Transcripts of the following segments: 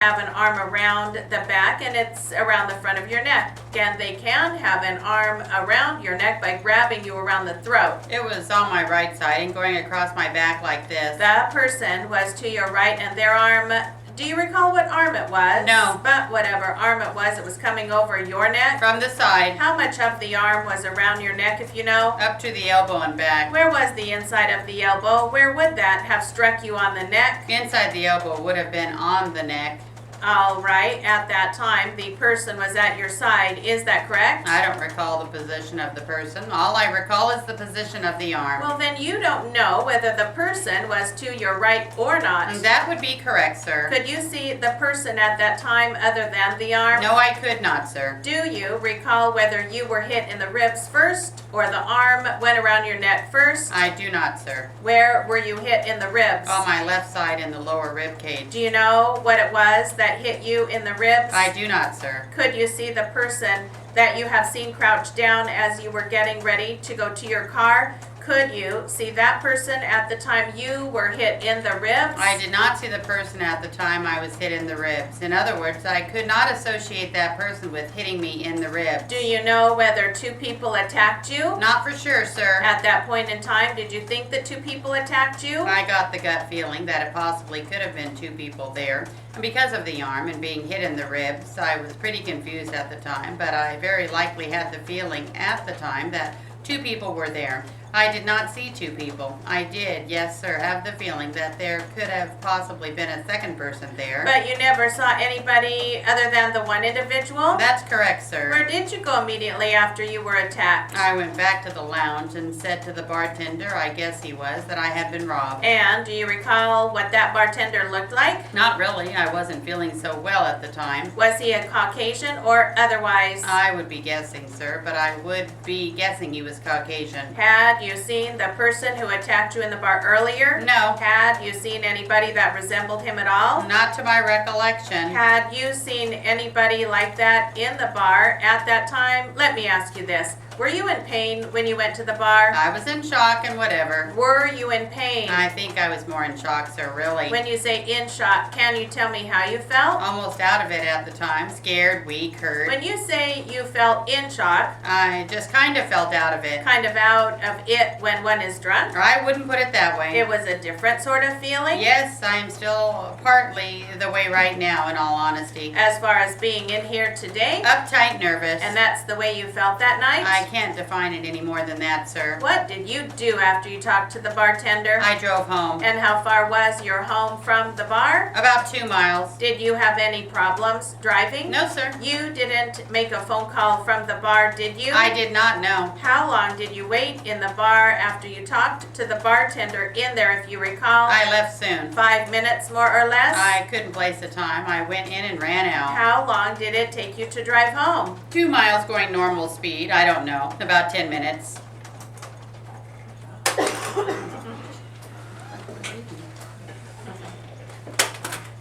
have an arm around the back and it's around the front of your neck. And they can have an arm around your neck by grabbing you around the throat. It was on my right side and going across my back like this. That person was to your right and their arm, do you recall what arm it was? No. But whatever arm it was coming over your neck. From the side. How much of the arm was around your neck, if you know? Up to the elbow and back. Where was the inside of the elbow? Where would that have struck you on the neck? Inside the elbow would have been on the neck. All right, at that time, the person was at your side. Is that correct? I don't recall the position of the person. All I recall is the position of the arm. Well, then you don't know whether the person was to your right or not. That would be correct, sir. Could you see the person at that time other than the arm? No, I could not, sir. Do you recall whether you were hit in the ribs first or the arm went around your neck first? I do not, sir. Where were you hit in the ribs? On my left side in the lower rib cage. Do you know what it was that hit you in the ribs? I do not, sir. Could you see the person that you have seen crouched down as you were getting ready to go to your car? Could you see that person at the time you were hit in the ribs? I did not see the person at the time I was hit in the ribs. In other words, I could not associate that person with hitting me in the ribs. Do you know whether two people attacked you? Not for sure, sir. At that point in time, did you think that two people attacked you? I got the gut feeling that it possibly could have been two people there. And because of the arm and being hit in the ribs, I was pretty confused at the time, but I very likely had the feeling at the time that two people were there. I did not see two people. I did, yes, sir, have the feeling that there could have possibly been a second person there. But you never saw anybody other than the one individual? That's correct, sir. Where did you go immediately after you were attacked? I went back to the lounge and said to the bartender, I guess he was, that I had been robbed. And do you recall what that bartender looked like? Not really. I wasn't feeling so well at the time. Was he a Caucasian or otherwise? I would be guessing, sir, but I would be guessing he was Caucasian. Had you seen the person who attacked you in the bar earlier? No. Had you seen anybody that resembled him at all? Not to my recollection. Had you seen anybody like that in the bar at that time? Let me ask you this. Were you in pain when you went to the bar? I was in shock and whatever. Were you in pain? I think I was more in shock, sir, really. When you say in shock, can you tell me how you felt? Almost out of it at the time. Scared, weak, hurt. When you say you felt in shock, I just kind of felt out of it. kind of out of it when one is drunk, I wouldn't put it that way. it was a different sort of feeling? Yes, I am still partly the way right now, in all honesty. As far as being in here today? Uptight, nervous. And that's the way you felt that night? I can't define it any more than that, sir. What did you do after you talked to the bartender? I drove home. And how far was your home from the bar? About 2 miles. Did you have any problems driving? No, sir. You didn't make a phone call from the bar, did you? I did not know. How long did you wait in the bar after you talked to the bartender in there, if you recall? I left soon. 5 minutes more or less? I couldn't place a time. I went in and ran out. How long did it take you to drive home? 2 miles going normal speed. I don't know. About 10 minutes.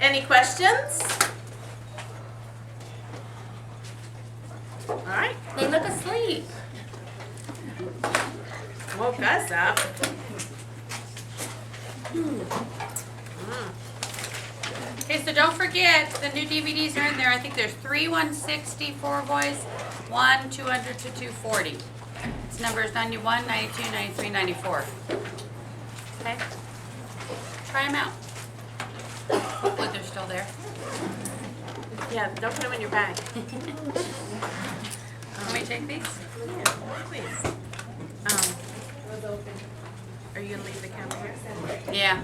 Any questions? All right. They look asleep. Woke us up. Okay, so don't forget, the new DVDs are in there. I think there's 3 160 for boys, 1 200 to 240. It's numbers 91, 92, 93, 94. Okay? Try them out. Hopefully they're still there. Yeah, don't put them in your bag. Let me take these. Yeah, please. Are you gonna leave the camera here? Yeah.